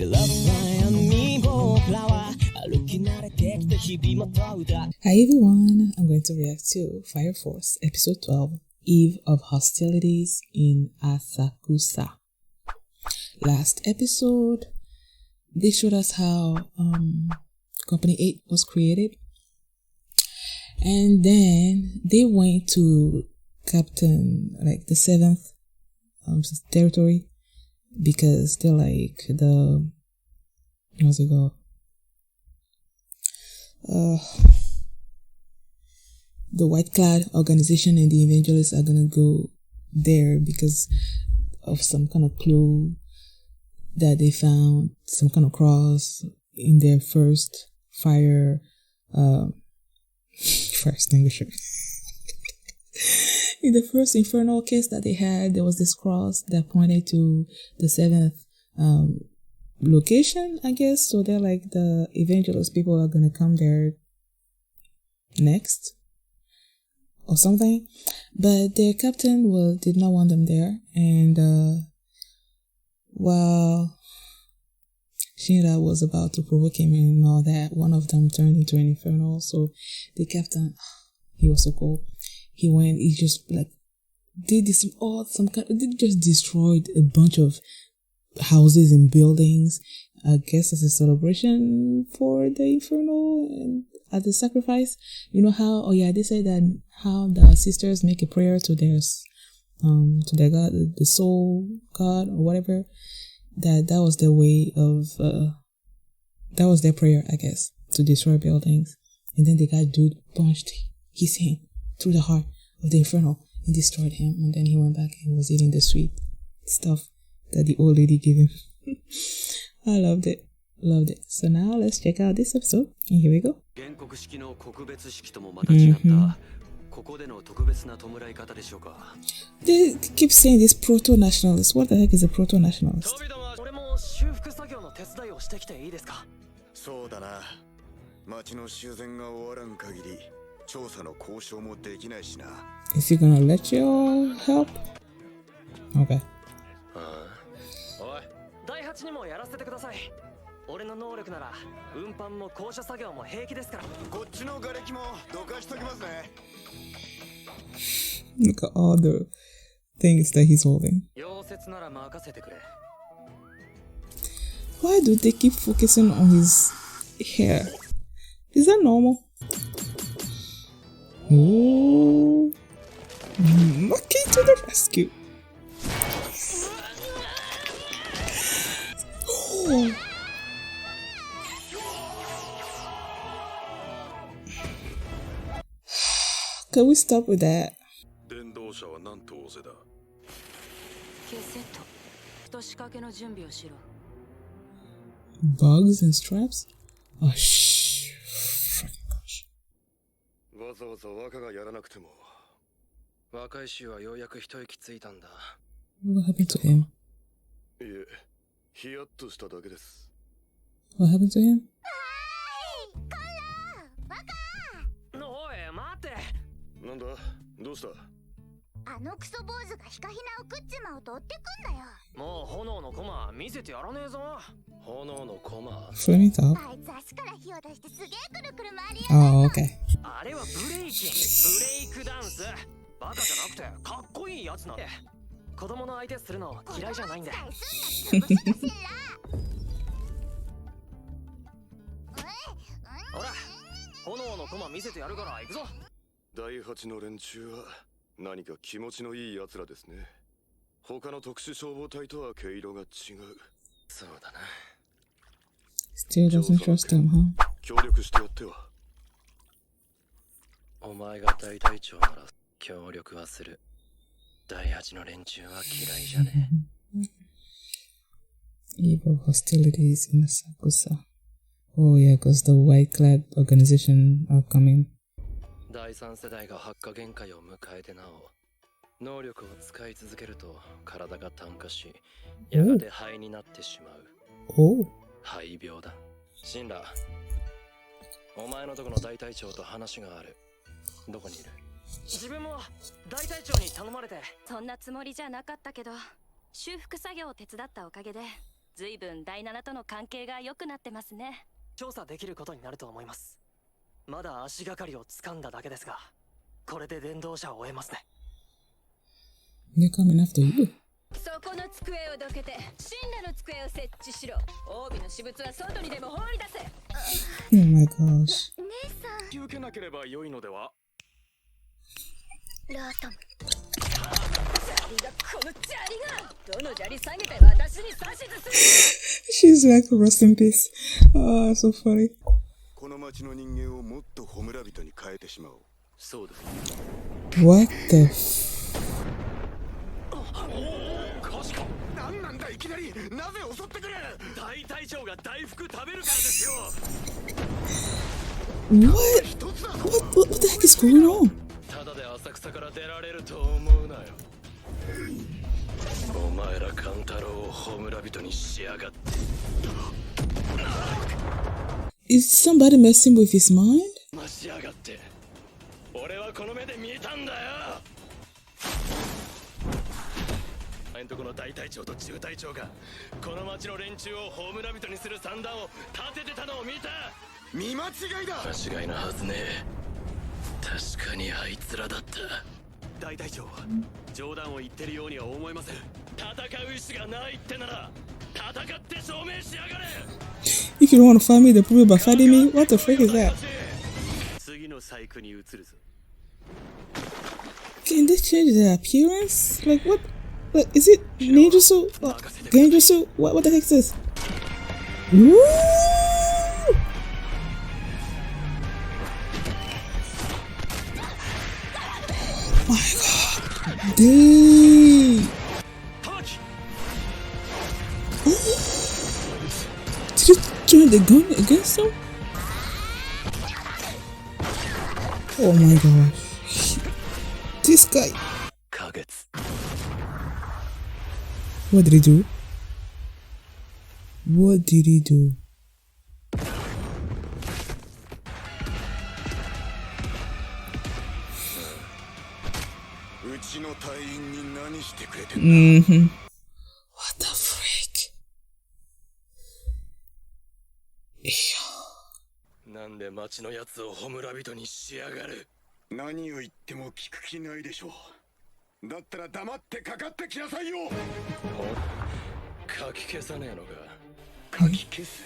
everyone, I'm going to react to Fire Force episode 12, Eve of Hostilities in Asakusa. Last episode, they showed us how Company 8 was created, and then they went to Captain, like the 7th territory, because they're like the, what's it called? The white-clad organization and the evangelists are gonna go there because of some kind of clue that they found, some kind of cross in their first fire extinguisher. In the first infernal case that they had, there was this cross that pointed to the 7th location, I guess. So they're like, the evangelist people are gonna come there next or something, but their captain did not want them there, and while Shinra was about to provoke him and all that, one of them turned into an infernal. So the captain, he was so cool. He just like did this they just destroyed a bunch of houses and buildings, I guess as a celebration for the infernal and at the sacrifice. You know how, they say that how the sisters make a prayer to their god, the soul god or whatever, that was their way of that was their prayer, I guess, to destroy buildings. And then the dude punched his hand through the heart of the infernal and destroyed him, and then he went back and was eating the sweet stuff that the old lady gave him. I loved it. So now let's check out this episode, and here we go. They keep saying this proto-nationalist. What the heck is a proto-nationalist? Is he gonna let you all help? Okay. Look at all the things that he's holding. Why do they keep focusing on his hair? Is that normal? Oh, Maki to the rescue. Oh. Can we stop with that? Bugs and straps? Oh, gosh. What happened to him? What happened to him? Flaming top? Oh, okay. Still doesn't trust him, huh? Evil hostilities in Asakusa. Oh yeah, because the white-clad organization are coming. Oh. シンラ、お前のとこの大隊長と話がある。どこにいる？自分も大隊長に頼まれて。そんなつもりじゃなかったけど、修復作業を手伝ったおかげでずいぶん第7との関係が良くなってますね。調査できることになると思います。まだ足がかりを掴んだだけですが、これで伝道者を終えますね。They're coming after you. そこの机をどけて、神羅の机を設置しろ。帯の私物は外にでも放り出せ。Oh my gosh. 姉さん。引き受けなければ良いのでは。ラートム。砂利がこの砂利がどの砂利下げて私に指図する。 She's like, rest in peace. Oh, so funny. この町の人間をもっとホムラ人に変えてしまおう。そうだ。 What the 火事か。なんなんだいきなり。なぜ襲ってくる。大隊長が大福食べるからですよ。 What the heck is going on? ただで浅草から出られると思うなよ。お前らカンタロウをホムラ人にしやがって。 Is somebody messing with his mind? ましやがって。俺はこの目で見たんだよ。あんとこの大隊長と中隊長がこの町の連中をホムラ人にする算段を立ててたのを見た。見間違いだ。間違いなはずね。確かにあいつらだった。大隊長は冗談を言ってるようには思えません。戦う意志がないってなら戦って証明しやがれ。 If you don't want to fight me, then prove it by fighting me. What the frick is that? 次の細工に移るぞ。 Can this change their appearance? Like what? Like, is it ninja suit? Danger suit? What the heck is this? Woo! Oh my god. Dang. Did you turn the gun against him? Oh my gosh. This guy. What did he do? What did he do? うちの隊員に何してくれてんだ。What the freak? いや。なんで町のやつをホムラ人にしやがる。何を言っても聞く気ないでしょう。だったら黙ってかかってきなさいよ。書き消さねえの書か。き消す。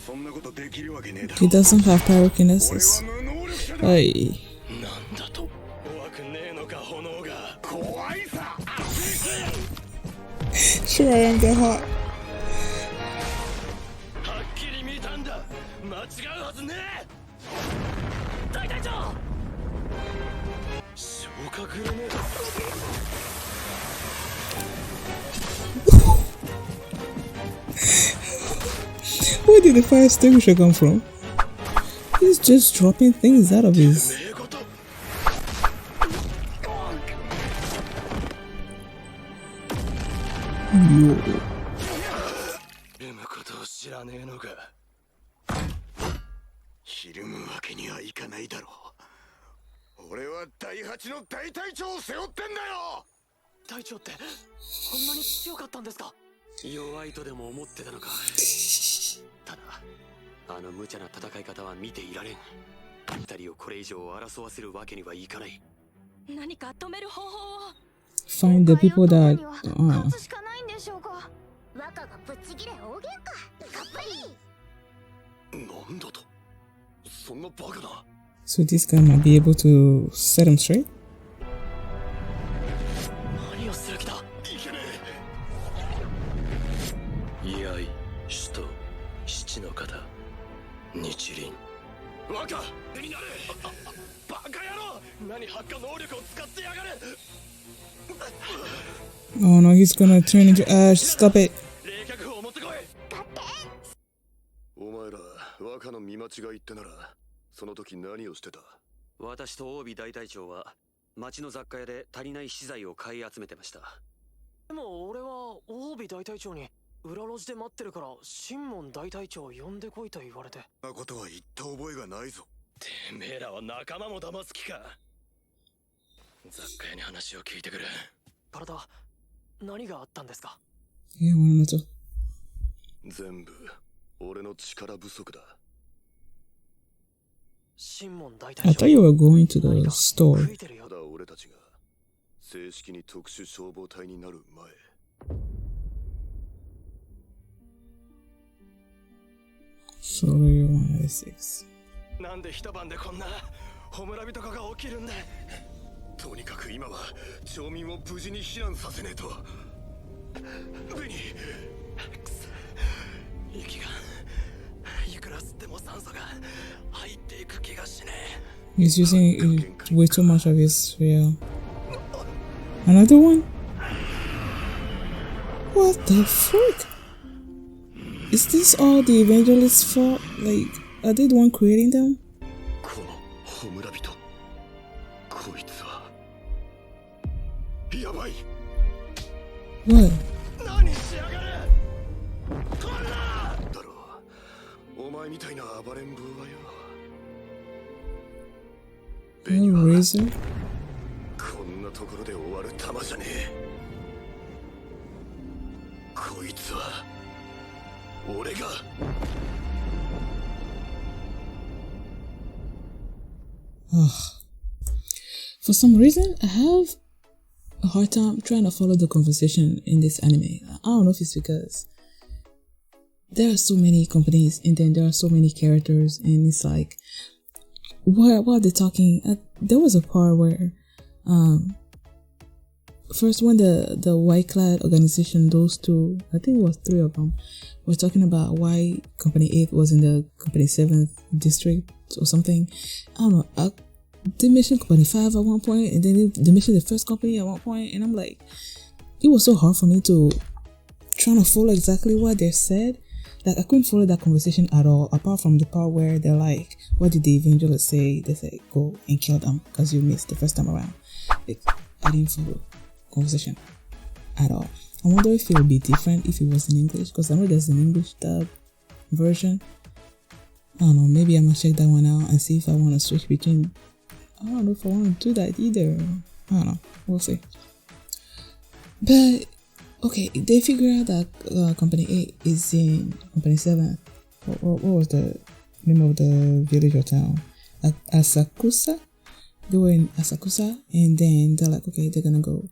そんなことできるわけねえだろ。 He doesn't have pyrokinesis. 俺は無能力者だ。はい。なんだと。怖くねえのか炎が。怖いさ。 Sure, I am that hot. はっきり見たんだ。間違うはずねえ。大隊長。消火グレネード。 Where did the fire extinguisher come from? He's just dropping things out of his. Yo. ルムことを知らねえのか。ひるむわけにはいかないだろう。俺は第八の大隊長を背負ってんだよ。隊長ってこんなに強かったんですか。弱いとでも思ってたのか。ただあの無茶な戦い方は見ていられん。二人をこれ以上争わせるわけにはいかない。何か止める方法を。 Find the people that. 勝つしかないんでしょうか。若がぶっちぎれ大喧嘩。かっこいい。なんだと。そんなバカな。 So this guy might be able to set him straight. 何をする気だ。いけねえ。居合、首都、七の方、日輪。若、手になれ。バカ野郎。何発火能力を使ってやがる。 Oh no, he's gonna turn into ash. Stop it. 冷却砲を持ってこい。お前ら若の見間違いってならその時何をしてた。私とオービ大隊長は町の雑貨屋で足りない資材を買い集めてました。でも俺はオービ大隊長に裏路地で待ってるから神門大隊長を呼んでこいと言われて。そんなことは言った覚えがないぞ。てめえらは仲間も騙す気か。雑貨屋に話を聞いてくれ。体何があったんですか。Yeah, one another. 全部俺の力不足だ。 I thought you were going to the store. ただ俺たちが正式に特殊消防隊になる前。Sorry, 196. なんで一晩でこんな葬りとかが起きるんだ。とにかく今は町民を無事に避難させねえと。ベニ、息がいくら吸っても酸素が入っていく気がしねえ。 He's using way too much of his sphere. Another one? What the frick? Is this all the evangelists' fault? Like, are they the one creating them? この葬人、こいつはやばい。 What? 何しやがる。こらだろう、お前みたいな暴れん坊はよ。 No reason? こんなところで終わる玉じゃねえ。こいつは俺が。 For some reason, I have a hard time trying to follow the conversation in this anime. I don't know if it's because there are so many companies and then there are so many characters, and it's like, what are they talking? There was a part where, first when the white-clad organization, those two, I think it was 3 of them, were talking about why Company 8 was in the Company 7th district or something. I don't know. They mentioned Company 5 at one point, and then they mentioned the first company at one point, and I'm like, it was so hard for me to try to follow exactly what they said. Like, I couldn't follow that conversation at all, apart from the part where they're like, what did the evangelists say? They said, go and kill them because you missed the first time around. Like, I didn't follow conversation at all. I wonder if it would be different if it was in English, because I know there's an English dub version. I don't know, maybe I'm gonna check that one out and see if I want to switch between. I don't know if I want to do that either. I don't know, we'll see. But okay, they figure out that Company 8 is in Company 7. What was the name of the village or town? Asakusa? They were in Asakusa, and then they're like, okay, they're gonna go.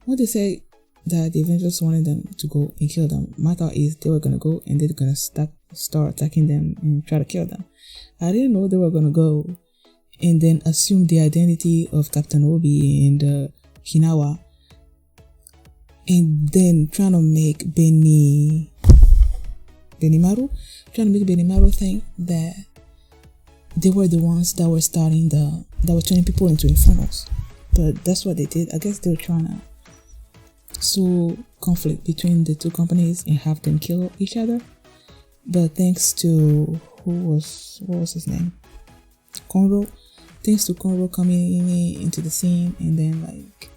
What they say that the evangelists wanted them to go and kill them. My thought is they were gonna go and they're gonna start attacking them and try to kill them. I didn't know they were gonna go and then assume the identity of Captain Obi and Hinawa, and then trying to make Benimaru think that they were the ones that were that were turning people into infernals. But that's what they did. I guess they were trying to sow conflict between the two companies and have them kill each other. But thanks to what was his name? Konro. Thanks to Konro coming into the scene and then like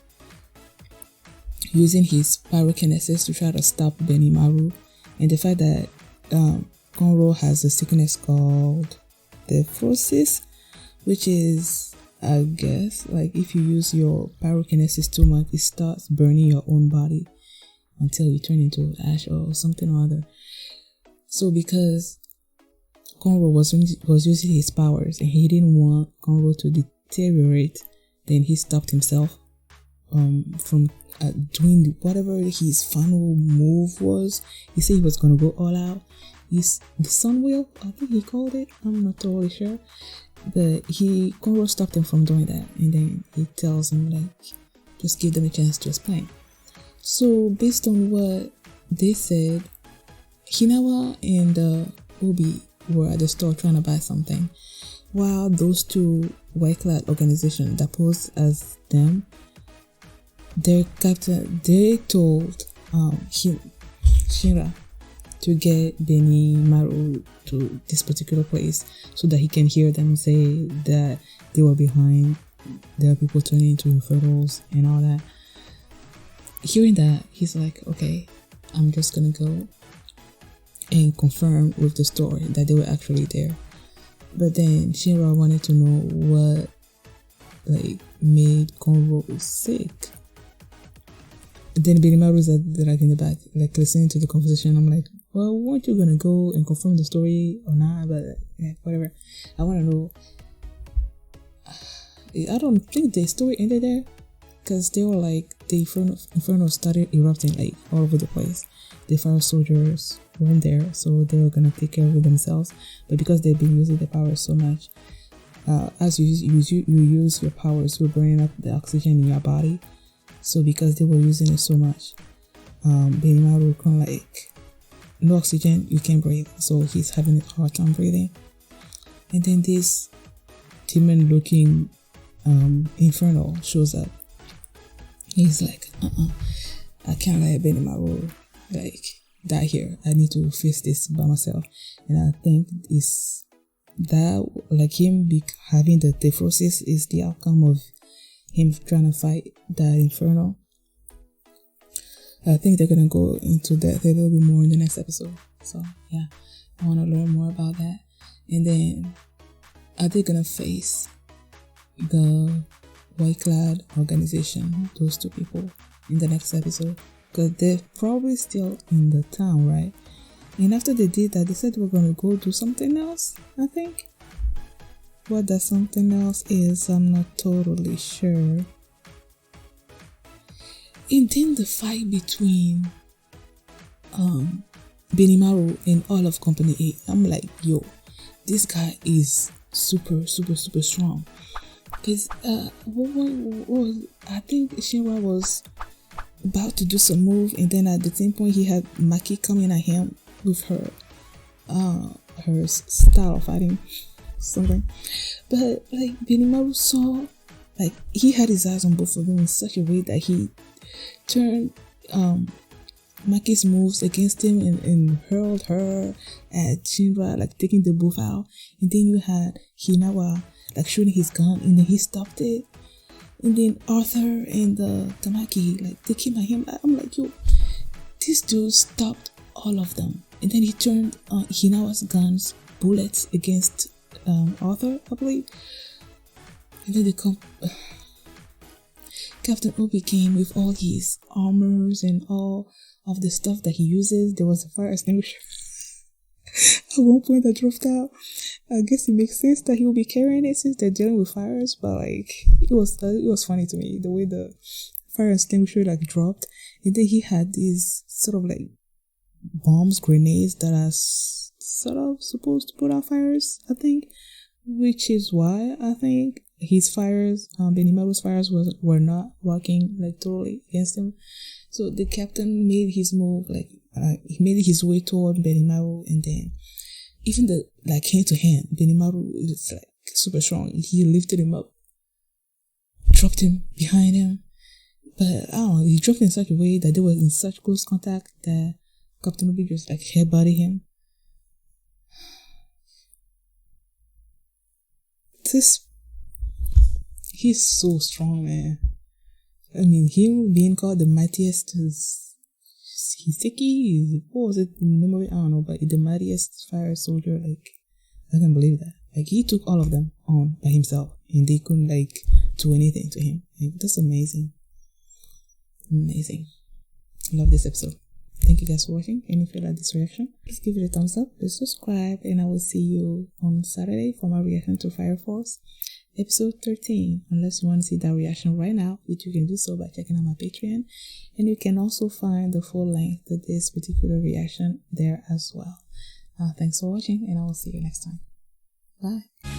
using his pyrokinesis to try to stop Benimaru, and the fact that Konro has a sickness called Dephrosis, which is, I guess, like if you use your pyrokinesis too much, it starts burning your own body until you turn into ash or something or other. So because Konro was using his powers and he didn't want Konro to deteriorate, then he stopped himself from doing whatever his final move was. He said he was going to go all out. The sun wheel, I think he called it. I'm not totally sure. But Konro stopped him from doing that. And then he tells him, like, just give them a chance to explain. So based on what they said, Hinawa and Obi were at the store trying to buy something, while those two white-clad organizations that posed as them, their captain, they told Shira to get Benimaru to this particular place so that he can hear them say that they were behind, there are people turning into infernals and all that. Hearing that, he's like, okay, I'm just gonna go and confirm with the story that they were actually there. But then Shira wanted to know what like made Konro sick. Then Benimaru is like in the back, like listening to the conversation. I'm like, well, weren't you gonna go and confirm the story or not? But yeah, whatever. I want to know. I don't think the story ended there, because they were like the inferno started erupting like all over the place. The fire soldiers weren't there, so they were gonna take care of it themselves. But because they've been using the power so much, as you use your powers, you're burning up the oxygen in your body. So because they were using it so much, Benimaru kind of like, no oxygen, you can't breathe. So he's having a hard time breathing. And then this demon-looking inferno shows up. He's like, I can't let Benimaru like die here. I need to face this by myself. And I think it's that, like, him having the nephrosis is the outcome of him trying to fight that inferno. I think they're gonna go into that a little bit more in the next episode. So yeah, I want to learn more about that. And then, are they gonna face the white-clad organization, those two people, in the next episode? Because they're probably still in the town, right? And after they did that, they said we're gonna go do something else, I think. What that something else is, I'm not totally sure. And then the fight between Benimaru and all of Company A, I'm like, yo, this guy is super strong. Because I think Shinra was about to do some move, and then at the same point he had Maki coming at him with her style of fighting something. But like Benimaru saw, like, he had his eyes on both of them in such a way that he turned Maki's moves against him and hurled her at Shinra, like taking the both out. And then you had Hinawa like shooting his gun, and then he stopped it. And then Arthur and Tamaki, like, they came at him. I'm like, yo, this dude stopped all of them. And then he turned Hinawa's guns, bullets against Arthur, I believe. And then they come. Captain Obi came with all his armors and all of the stuff that he uses. There was a fire extinguisher. At one point I dropped out. I guess it makes sense that he will be carrying it since they're dealing with fires, but like, it was funny to me the way the fire extinguisher like dropped. And then he had these sort of like bombs, grenades that are sort of supposed to put out fires, I think, which is why I think his fires, Benimaru's fires were not working like totally against him. So the captain made his move, like he made his way toward Benimaru, and then even the like hand to hand, Benimaru is like super strong. He lifted him up, dropped him behind him, but I don't know, he dropped in such a way that they were in such close contact that Captain Obi just like headbutted him. He's so strong, man. I mean, him being called the mightiest is Hiseki, what was it, memory? I don't know, but the mightiest fire soldier, like, I can't believe that. Like, he took all of them on by himself, and they couldn't like do anything to him. Like, that's amazing. Amazing. Love this episode. Thank you guys for watching, and if you like this reaction, please give it a thumbs up, please subscribe, and I will see you on Saturday for my reaction to Fire Force episode 13. Unless you want to see that reaction right now, which you can do so by checking out my Patreon, and you can also find the full length of this particular reaction there as well. Thanks for watching, and I will see you next time. Bye.